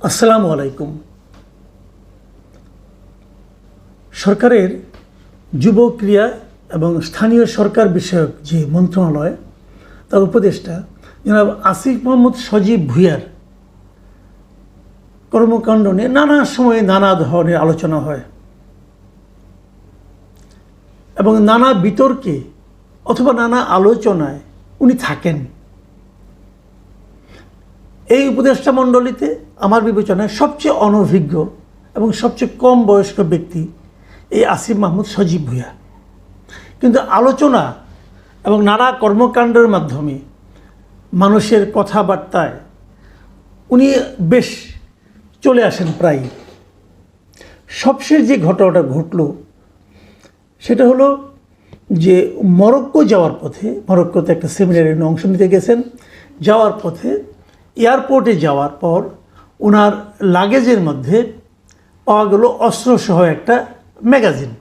আসসালামু আলাইকুম। সরকারের যুব ক্রিয়া এবং স্থানীয় সরকার বিষয়ক যে মন্ত্রণালয়, তার উপদেষ্টা জনাব আসিফ মোহাম্মদ সজীব ভুঁইয়ার কর্মকাণ্ড নিয়ে নানা সময়ে নানা ধরনের আলোচনা হয় এবং নানা বিতর্কে অথবা নানা আলোচনায় উনি থাকেন। এই উপদেষ্টা মণ্ডলীতে আমার বিবেচনায় সবচেয়ে অনভিজ্ঞ এবং সবচেয়ে কম বয়স্ক ব্যক্তি এই আসিফ মাহমুদ সজীব ভুঁইয়া। কিন্তু আলোচনা এবং নানা কর্মকাণ্ডের মাধ্যমে মানুষের কথাবার্তায় উনি বেশ চলে আসেন প্রায়। সবশেষ যে ঘটনাটা ঘটল সেটা হলো যে মরক্কো যাওয়ার পথে, মরক্কোতে একটা সেমিনারে অংশ নিতে গেছেন, যাওয়ার পথে এয়ারপোর্টে যাওয়ার পর ওনার লাগেজের মধ্যে পাওয়া গেল অস্ত্রসহ একটা ম্যাগাজিন।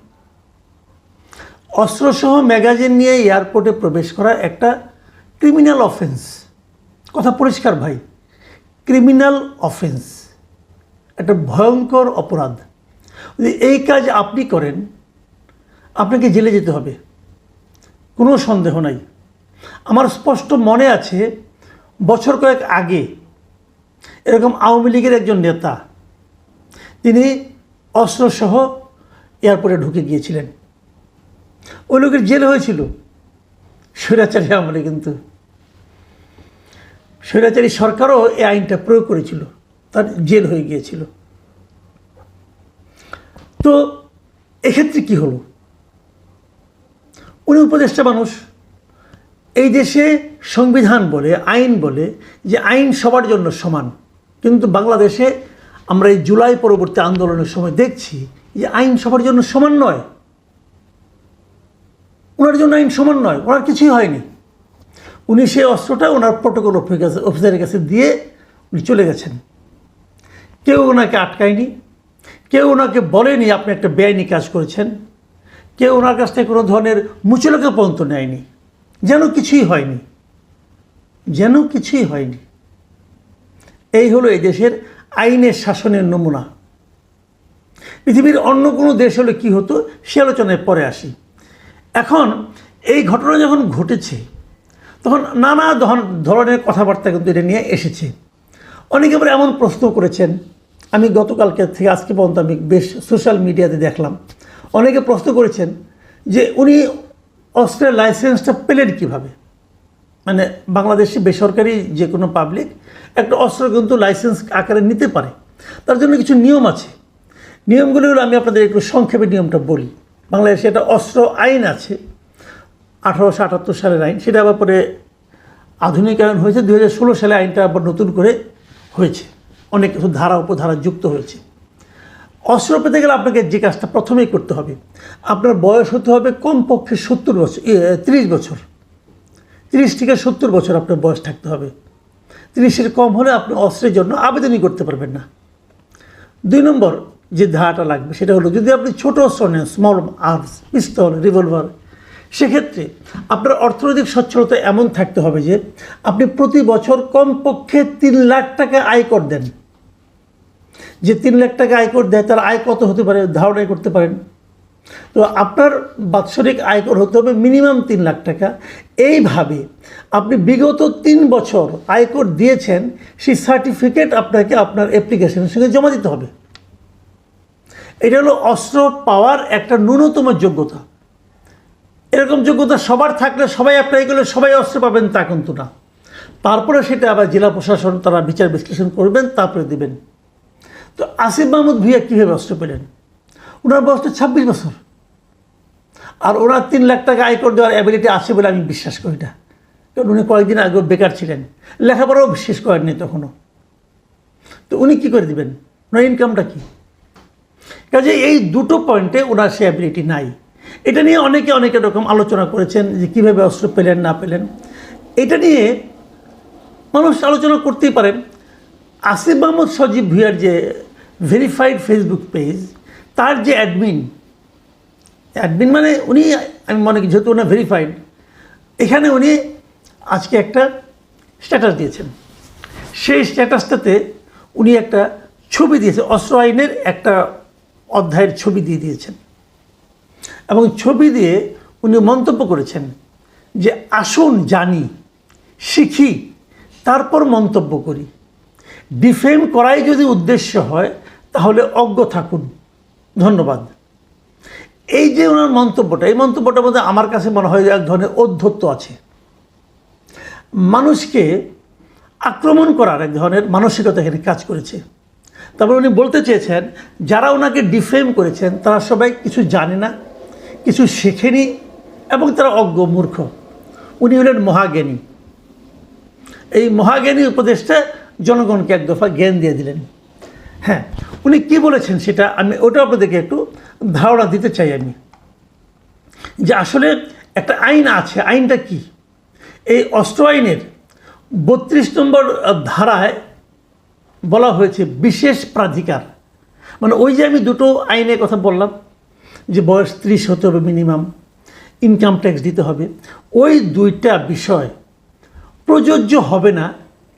অস্ত্রসহ ম্যাগাজিন নিয়ে এয়ারপোর্টে প্রবেশ করা একটা ক্রিমিনাল অফেন্স। কথা পরিষ্কার ভাই, ক্রিমিনাল অফেন্স, একটা ভয়ঙ্কর অপরাধ। যদি এই কাজ আপনি করেন আপনাকে জেলে যেতে হবে, কোনো সন্দেহ নাই। আমার স্পষ্ট মনে আছে বছর কয়েক আগে এরকম আওয়ামী লীগের একজন নেতা তিনি অস্ত্রসহ এয়ারপোর্টে ঢুকে গিয়েছিলেন। ওই লোকের জেল হয়েছিল স্বৈরাচারী আমলে, কিন্তু স্বৈরাচারী সরকারও এই আইনটা প্রয়োগ করেছিল, তার জেল হয়ে গিয়েছিল। তো এক্ষেত্রে কি হলো? উনি উপদেষ্টা মানুষ। এই দেশে সংবিধান বলে, আইন বলে যে আইন সবার জন্য সমান, কিন্তু বাংলাদেশে আমরা এই জুলাই পরবর্তী আন্দোলনের সময় দেখছি যে আইন সবার জন্য সমান নয়। ওনার জন্য আইন সমান নয়, ওনার কিছুই হয়নি। উনি সেই অস্ত্রটা ওনার প্রটোকল অফিসারের কাছে দিয়ে উনি চলে গেছেন। কেউ ওনাকে আটকায়নি, কেউ ওনাকে বলেনি আপনি একটা বেআইনি কাজ করেছেন, কেউ ওনার কাছ থেকে কোনো ধরনের মুচলেখা পর্যন্ত নেয়নি, যেন কিছুই হয়নি, যেন কিছুই হয়নি। এই হলো এই দেশের আইনের শাসনের নমুনা। পৃথিবীর অন্য কোনো দেশ হলে কী হতো সে আলোচনায় পরে আসি। এখন এই ঘটনা যখন ঘটেছে তখন নানা ধরনের কথাবার্তা কিন্তু এটা নিয়ে এসেছে। অনেকে আবার এমন প্রশ্ন করেছেন, আমি গতকালকে থেকে আজকে পর্যন্ত আমি বেশ সোশ্যাল মিডিয়াতে দেখলাম, অনেকে প্রশ্ন করেছেন যে উনি অস্ত্রের লাইসেন্সটা পেলেন কীভাবে। মানে বাংলাদেশে বেসরকারি যে কোনো পাবলিক একটা অস্ত্র কিন্তু লাইসেন্স আকারে নিতে পারে, তার জন্য কিছু নিয়ম আছে। নিয়মগুলো হলো, আমি আপনাদের একটু সংক্ষেপে নিয়মটা বলি। বাংলাদেশে একটা অস্ত্র আইন আছে 1878 সালের আইন, সেটা আবার পরে আধুনিকায়ন হয়েছে 2016 সালে আইনটা আবার নতুন করে হয়েছে, অনেক কিছু ধারা উপধারা যুক্ত হয়েছে। অস্ত্র পেতে গেলে আপনাকে যে কাজটা প্রথমেই করতে হবে, আপনার বয়স হতে হবে কমপক্ষে 30 বছর, 30 বছর, 30 থেকে 70 বছর আপনার বয়স থাকতে হবে। 30-এর কম হলে আপনি অস্ত্রের জন্য আবেদনই করতে পারবেন না। 2 নম্বর যে ধারাটা লাগবে সেটা হলো, যদি আপনি ছোট অস্ত্র নেন, স্মল আর্মস, পিস্তল, রিভলভার, সেক্ষেত্রে আপনার অর্থনৈতিক সচ্ছলতা এমন থাকতে হবে যে আপনি প্রতি বছর কমপক্ষে 3 লাখ টাকা আয়কর দেন। যে 3 লাখ টাকা আয়কর দেয় তার আয় কত হতে পারে ধারণাই করতে পারেন। তো আপনার বাৎসরিক আয়কর হতে হবে মিনিমাম 3 লাখ টাকা। এইভাবে আপনি বিগত 3 বছর আয়কর দিয়েছেন সেই সার্টিফিকেট আপনাকে আপনার অ্যাপ্লিকেশনের সঙ্গে জমা দিতে হবে। এটা হলো অস্ত্র পাওয়ার একটা ন্যূনতম যোগ্যতা। এরকম যোগ্যতা সবার থাকলে সবাই অ্যাপ্লাই করলে সবাই অস্ত্র পাবেন তা কিন্তু না। তারপরে সেটা আবার জেলা প্রশাসন তারা বিচার বিশ্লেষণ করবেন, তারপরে দেবেন। তো আসিফ মাহমুদ ভুঁইয়া কীভাবে অস্ত্র পেলেন? ওনার বয়সটা 26 বছর, আর ওনার 3 লাখ টাকা আয়কর দেওয়ার অ্যাবিলিটি আছে বলে আমি বিশ্বাস করি না। কারণ উনি কয়েকদিন আগেও বেকার ছিলেন, লেখাপড়াও শেষ করেননি তখনও। তো উনি কী করে দেবেন? ওনার ইনকামটা কী? কাজে এই দুটো পয়েন্টে ওনার সে অ্যাবিলিটি নাই। এটা নিয়ে অনেকে অনেক রকম আলোচনা করেছেন যে কীভাবে অস্ত্র পেলেন না পেলেন। এটা নিয়ে মানুষ আলোচনা করতেই পারেন। আসিফ মাহমুদ সজীব ভুঁইয়ার যে ভেরিফাইড ফেসবুক পেজ, তার যে অ্যাডমিন মানে উনি, আমি মনে করি যেহেতু ওনার ভেরিফাইড, এখানে উনি আজকে একটা স্ট্যাটাস দিয়েছেন। সেই স্ট্যাটাসটাতে উনি একটা ছবি দিয়েছে, অস্ত্র আইনের একটা অধ্যায়ের ছবি দিয়ে দিয়েছেন এবং ছবি দিয়ে উনি মন্তব্য করেছেন যে আসুন জানি, শিখি, তারপর মন্তব্য করি। ডিফেম করাই যদি উদ্দেশ্য হয় তাহলে অজ্ঞ থাকুন। ধন্যবাদ। এই যে ওনার মন্তব্যটা, এই মন্তব্যটার মধ্যে আমার কাছে মনে হয় যে এক ধরনের ঔদ্ধত্য আছে। মানুষকে আক্রমণ করার এক ধরনের মানসিকতা এখানে কাজ করেছে। তারপর উনি বলতে চেয়েছেন যারা ওনাকে ডিফেম করেছেন তারা সবাই কিছু জানে না, কিছু শেখেনি এবং তারা অজ্ঞ, মূর্খ। উনি হলেন মহাজ্ঞানী। এই মহাজ্ঞানী উপদেশটা জনগণকে এক দফা জ্ঞান দিয়ে দিলেন। হ্যাঁ, উনি কি বলেছেন সেটা আমি ওটা আপনাদেরকে একটু ধারণা দিতে চাই আমি, যে আসলে একটা আইন আছে। আইনটা কি? এই অস্ত্র আইনের 32 নম্বর ধারায় বলা হয়েছে বিশেষ প্রাধিকার। মানে ওই যে আমি দুটো আইনের কথা বললাম যে বয়স 30 হতে হবে মিনিমাম, ইনকাম ট্যাক্স দিতে হবে, ওই দুইটা বিষয় প্রযোজ্য হবে না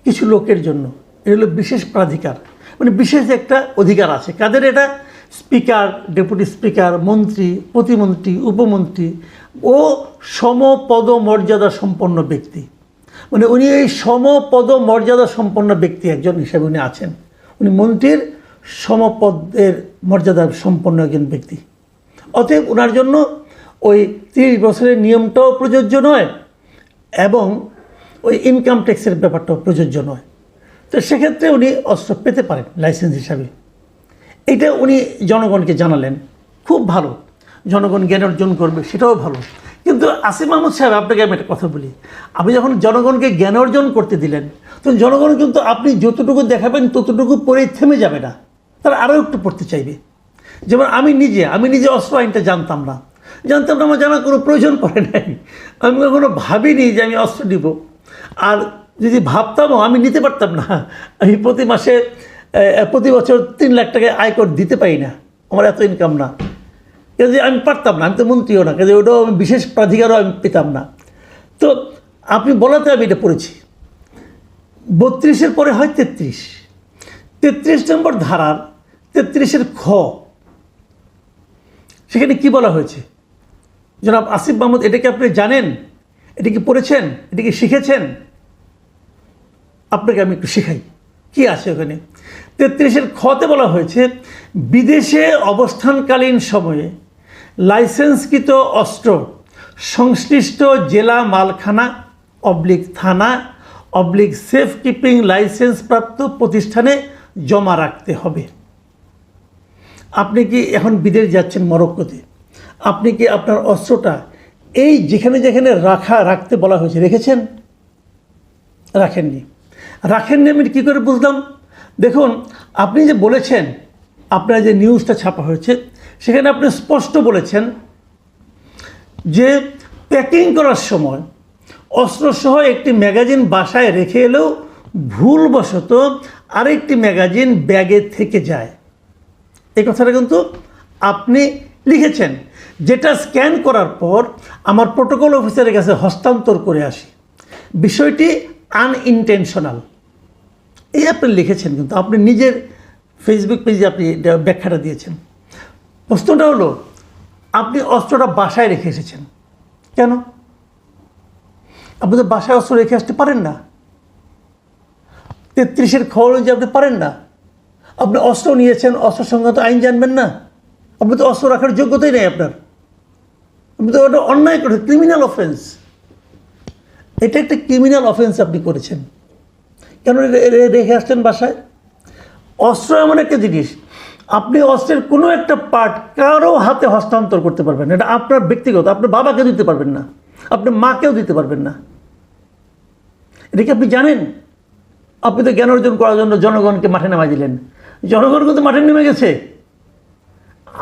কিছু লোকের জন্য। এটা হলো বিশেষ প্রাধিকার, মানে বিশেষ একটা অধিকার আছে। কাদের এটা? স্পিকার, ডেপুটি স্পিকার, মন্ত্রী, প্রতিমন্ত্রী, উপমন্ত্রী ও সমপদ মর্যাদা সম্পন্ন ব্যক্তি। মানে উনি এই সমপদ মর্যাদা সম্পন্ন ব্যক্তি একজন হিসেবে উনি আছেন। উনি মন্ত্রীর সমপদের মর্যাদা সম্পন্ন একজন ব্যক্তি। অতএব ওনার জন্য ওই 30 বছরের নিয়মটাও প্রযোজ্য নয় এবং ওই ইনকাম ট্যাক্সের ব্যাপারটাও প্রযোজ্য নয়। তো সেক্ষেত্রে উনি অস্ত্র পেতে পারেন লাইসেন্স হিসাবে। এটা উনি জনগণকে জানালেন, খুব ভালো। জনগণ জ্ঞান অর্জন করবে, সেটাও ভালো। কিন্তু আসিফ মাহমুদ সাহেব, আপনাকে আমি একটা কথা বলি, আপনি যখন জনগণকে জ্ঞান অর্জন করতে দিলেন তখন জনগণ কিন্তু আপনি যতটুকু দেখাবেন ততটুকু পড়েই থেমে যাবে না, তারা আরও একটু পড়তে চাইবে। যেমন আমি নিজে অস্ত্র আইনটা জানতাম না, আমার জানার কোনো প্রয়োজন পড়ে নাই। আমি কখনো ভাবিনি যে আমি অস্ত্র নিব, আর যদি ভাবতামও আমি নিতে পারতাম না। আমি প্রতি বছর 3 লাখ টাকা আয়কর দিতে পারি না, আমার এত ইনকাম না, কাজে আমি পারতাম না। আমি তো মন্ত্রীও না, কাজে ওটাও আমি বিশেষ প্রাধিকারও আমি পেতাম না। তো আপনি বলাতে আমি এটা পড়েছি। 32-এর পরে হয় 33 নম্বর ধারার 33-এর খ, সেখানে কি বলা হয়েছে? জনাব আসিফ মাহমুদ, এটা কি আপনি জানেন? এটা কি পড়েছেন? এটা কি শিখেছেন? আপনাকে আমি একটু শেখাই কি আছে ওখানে। 33-এর খতে বলা হয়েছে বিদেশে অবস্থানকালীন সময়ে লাইসেন্সকৃত অস্ত্র সংশ্লিষ্ট জেলা মালখানা থানা সেফ কিপিং লাইসেন্স প্রাপ্ত প্রতিষ্ঠানে জমা রাখতে হবে। আপনি কি এখন বিদেশ যাচ্ছেন মরক্কোতে, আপনি কি আপনার অস্ত্রটা এই যেখানে রাখতে বলা হয়েছে রেখেছেন? রাখেননি। আমি কী করে বুঝলাম? দেখুন, আপনি যে বলেছেন, আপনার যে নিউজটা ছাপা হয়েছে সেখানে আপনি স্পষ্ট বলেছেন যে প্যাকিং করার সময় অস্ত্রসহ একটি ম্যাগাজিন বাসায় রেখে এলেও ভুলবশত আরেকটি ম্যাগাজিন ব্যাগে থেকে যায়। এই কথাটা কিন্তু আপনি লিখেছেন, যেটা স্ক্যান করার পর আমার প্রোটোকল অফিসারের কাছে হস্তান্তর করে আসি। বিষয়টি আনইনটেনশনাল, এই আপনি লিখেছেন, কিন্তু আপনি নিজের ফেসবুক পেজে আপনি ব্যাখ্যাটা দিয়েছেন। প্রশ্নটা হলো, আপনি অস্ত্রটা বাসায় রেখে এসেছেন কেন? আপনি তো বাসায় অস্ত্র রেখে আসতে পারেন না। 33-এর খবর যে আপনি পারেন না। আপনি অস্ত্র নিয়েছেন, অস্ত্র সংক্রান্ত আইন জানবেন না? আপনি তো অস্ত্র রাখার যোগ্যতাই নেই আপনার। আপনি তো ওটা অন্যায় করেছেন, ক্রিমিনাল অফেন্স। এটা একটা ক্রিমিনাল অফেন্স আপনি করেছেন। কেন রেখে আসছেন বাসায়? অস্ত্র এমন একটা জিনিস, আপনি অস্ত্রের কোনো একটা পার্ট কারো হাতে হস্তান্তর করতে পারবেন না। এটা আপনার ব্যক্তিগত, আপনার বাবাকে দিতে পারবেন না, আপনার মাকেও দিতে পারবেন না। এটা কি আপনি জানেন? আপনি তো জ্ঞান অর্জন করার জন্য জনগণকে মাঠে নামাই দিলেন। জনগণ কিন্তু মাঠে নেমে গেছে।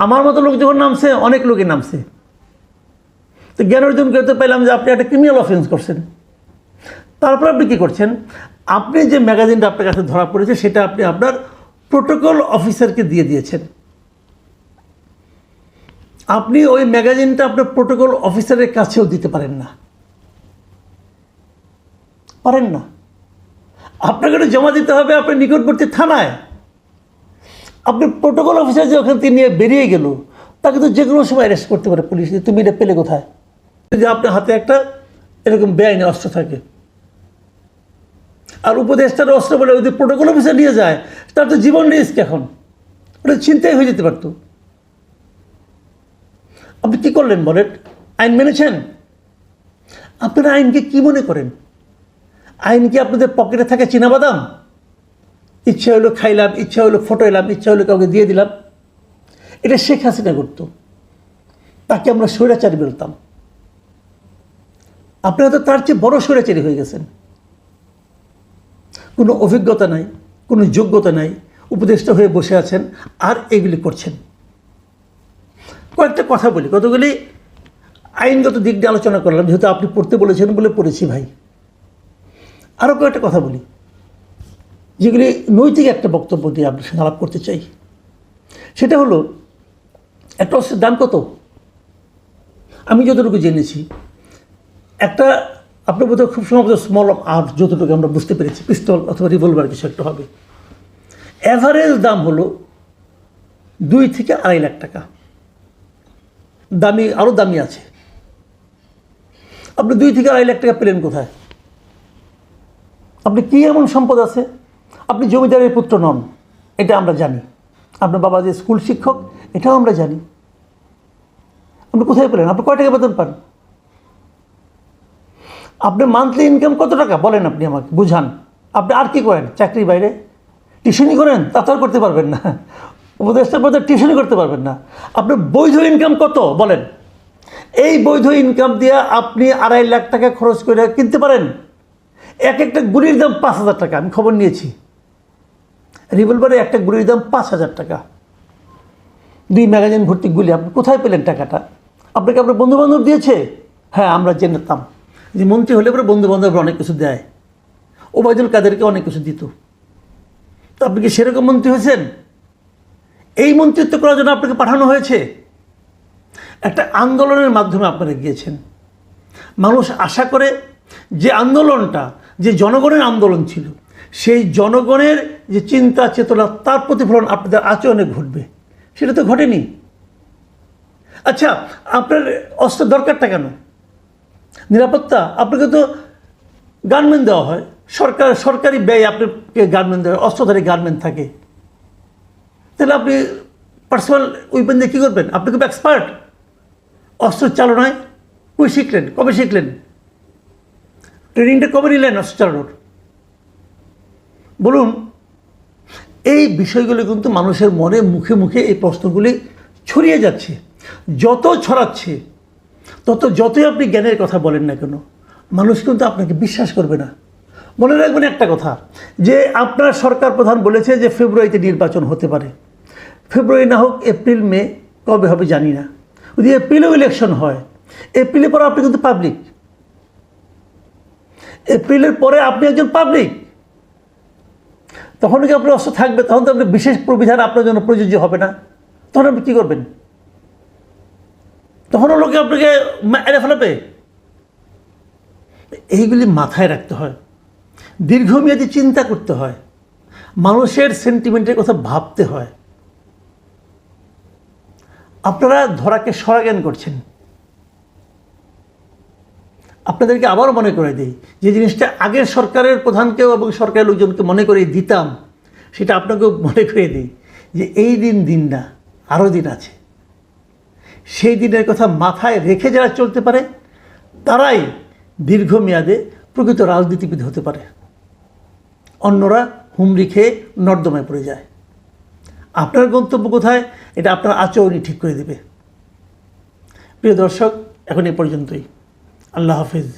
আমার মতো লোক যখন নামছে, অনেক লোকে নামছে। তো জ্ঞান অর্জন করতে পারলাম যে আপনি একটা ক্রিমিনাল অফেন্স করছেন। তারপর আপনি কী করছেন? আপনি যে ম্যাগাজিনটা আপনার কাছে ধরা পড়েছে সেটা আপনি আপনার প্রোটোকল অফিসারকে দিয়ে দিয়েছেন। আপনি ওই ম্যাগাজিনটা আপনার প্রোটোকল অফিসারের কাছেও দিতে পারেন না। আপনাকে জমা দিতে হবে আপনার নিকটবর্তী থানায়। আপনি প্রোটোকল অফিসার যে ওখান থেকে নিয়ে বেরিয়ে গেল, তাকে তো যে কোনো সময় অ্যারেস্ট করতে পারে পুলিশ, যে তুমি এটা পেলে কোথায়, যে আপনার হাতে একটা এরকম বেআইনি অস্ত্র থাকে। আর উপদেষ্টার অস্ত্র বলে যদি প্রোটোকল অফিসার নিয়ে যায়, তার তো জীবন রিস্ক, এখন ওটা চিন্তাই হয়ে যেতে পারত। আপনি কী করলেন বলেন? আইন মেনেছেন? আপনারা আইনকে কি মনে করেন? আইন কি আপনাদের পকেটে থাকে চীনাবাদাম? ইচ্ছা হলো খাইলাম, ইচ্ছা হলো ফটো এলাম, ইচ্ছা হলো কাউকে দিয়ে দিলাম। এটা শেখ হাসিনা করতো, তাকে আমরা স্বৈরাচারী বলতাম। আপনারা তো তার চেয়ে বড় স্বৈরাচারী হয়ে গেছেন। কোনো অভিজ্ঞতা নাই, কোনো যোগ্যতা নাই, উপদেষ্টা হয়ে বসে আছেন আর এগুলি করছেন। কয়েকটা কথা বলি, কতগুলি আইনগত দিক দিয়ে আলোচনা করলাম, যেহেতু আপনি পড়তে বলেছেন বলে পড়েছি ভাই। আরও কয়েকটা কথা বলি, যেগুলি নৈতিক একটা বক্তব্য দিয়ে আপনার সঙ্গে আলাপ করতে চাই। সেটা হলো, একটা অস্ত্রের দাম কত? আমি যতটুকু জেনেছি, একটা আপনার বোধহয় খুব সম্ভবত স্মল আর্মস, যতটুকু আমরা বুঝতে পেরেছি, পিস্তল অথবা রিভলভার কিছু একটা হবে, অ্যাভারেজ দাম হলো 2 থেকে 2.5 লাখ টাকা। দামি, আরও দামি আছে। আপনি 2 থেকে 2.5 লাখ টাকা পেলেন কোথায়? আপনি কী এমন সম্পদ আছে? আপনি জমিদারের পুত্র নন, এটা আমরা জানি। আপনার বাবা যে স্কুল শিক্ষক, এটাও আমরা জানি। আপনি কোথায় পেলেন? আপনি কয় টাকা বেতন পান? আপনার মান্থলি ইনকাম কত টাকা বলেন, আপনি আমাকে বুঝান। আপনি আর কি করেন চাকরির বাইরে? টিউশনি করেন? তা তো আর করতে পারবেন না। উপদেষ্টার পদে টিউশনি করতে পারবেন না। আপনার বৈধ ইনকাম কত বলেন? এই বৈধ ইনকাম দিয়ে আপনি 2.5 লাখ টাকা খরচ করে কিনতে পারেন। এক একটা গুলির দাম 5,000 টাকা, আমি খবর নিয়েছি। রিভলভারে একটা গুলির দাম 5,000 টাকা। 2 ম্যাগাজিন ভর্তি গুলি। আপনি কোথায় পেলেন টাকাটা? আপনাকে আপনার বন্ধুবান্ধব দিয়েছে? হ্যাঁ, আমরা জেনেতাম যে মন্ত্রী হলে পরে বন্ধুবান্ধবরা অনেক কিছু দেয়। ওবায়দুল কাদেরকে অনেক কিছু দিত। তো আপনি কি সেরকম মন্ত্রী হয়েছেন? এই মন্ত্রিত্ব করার জন্য আপনাকে পাঠানো হয়েছে? একটা আন্দোলনের মাধ্যমে আপনারা গিয়েছেন। মানুষ আশা করে যে আন্দোলনটা, যে জনগণের আন্দোলন ছিল, সেই জনগণের যে চিন্তা চেতনা, তার প্রতিফলন আপনাদের আচরণে ঘটবে, সেটা তো ঘটেনি। আচ্ছা, আপনার অস্ত্র দরকারটা কেন? নিরাপত্তা। আপনাকে তো গানম্যান দেওয়া হয়, সরকারি ব্যয় আপনাকে গানম্যান দেওয়া হয়, অস্ত্রধারী গানম্যান থাকে। তাহলে আপনি পার্সোনাল উইপেন দিয়ে কী করবেন? আপনি খুব এক্সপার্ট অস্ত্র চালনায়। কই শিখলেন? কবে শিখলেন? ট্রেনিংটা কবে নিলেন অস্ত্র চালানোর? বলুন। এই বিষয়গুলি কিন্তু মানুষের মনে, মুখে মুখে এই প্রশ্নগুলি ছড়িয়ে যাচ্ছে। যত ছড়াচ্ছে, যতই আপনি জ্ঞানের কথা বলেন না কেন, মানুষ কিন্তু আপনাকে বিশ্বাস করবে না। মনে রাখবেন একটা কথা, যে আপনার সরকার প্রধান বলেছে যে ফেব্রুয়ারিতে নির্বাচন হতে পারে। ফেব্রুয়ারি না হোক, এপ্রিল, মে, কবে হবে জানি না। যদি এপ্রিলেও ইলেকশন হয়, এপ্রিলের পরে আপনি কিন্তু পাবলিক। এপ্রিলের পরে আপনি একজন পাবলিক। তখন কি আপনার অস্ত্র থাকবে? তখন তো আপনার বিশেষ প্রবিধান আপনার জন্য প্রযোজ্য হবে না। তখন আপনি কী করবেন? তখনও লোকে আপনাকে এড়ে ফেলাবে। এইগুলি মাথায় রাখতে হয়, দীর্ঘমেয়াদী চিন্তা করতে হয়, মানুষের সেন্টিমেন্টের কথা ভাবতে হয়। আপনারা ধরাকে সরাজ্ঞান করছেন। আপনাদেরকে আবারও মনে করে দিই, যে জিনিসটা আগের সরকারের প্রধানকেও এবং সরকারের লোকজনকে মনে করে দিতাম, সেটা আপনাকেও মনে করে দিই, যে এই দিন না, আরও দিন আছে। সেই দিনের কথা মাথায় রেখে যারা চলতে পারে, তারাই দীর্ঘমেয়াদে প্রকৃত রাজনীতিবিদ হতে পারে। অন্যরা হুমড়ি খেয়ে নর্দমায় পড়ে যায়। আপনার গন্তব্য কোথায়, এটা আপনার আচরণই ঠিক করে দেবে। প্রিয় দর্শক, এখন এ পর্যন্তই। আল্লাহ হাফিজ।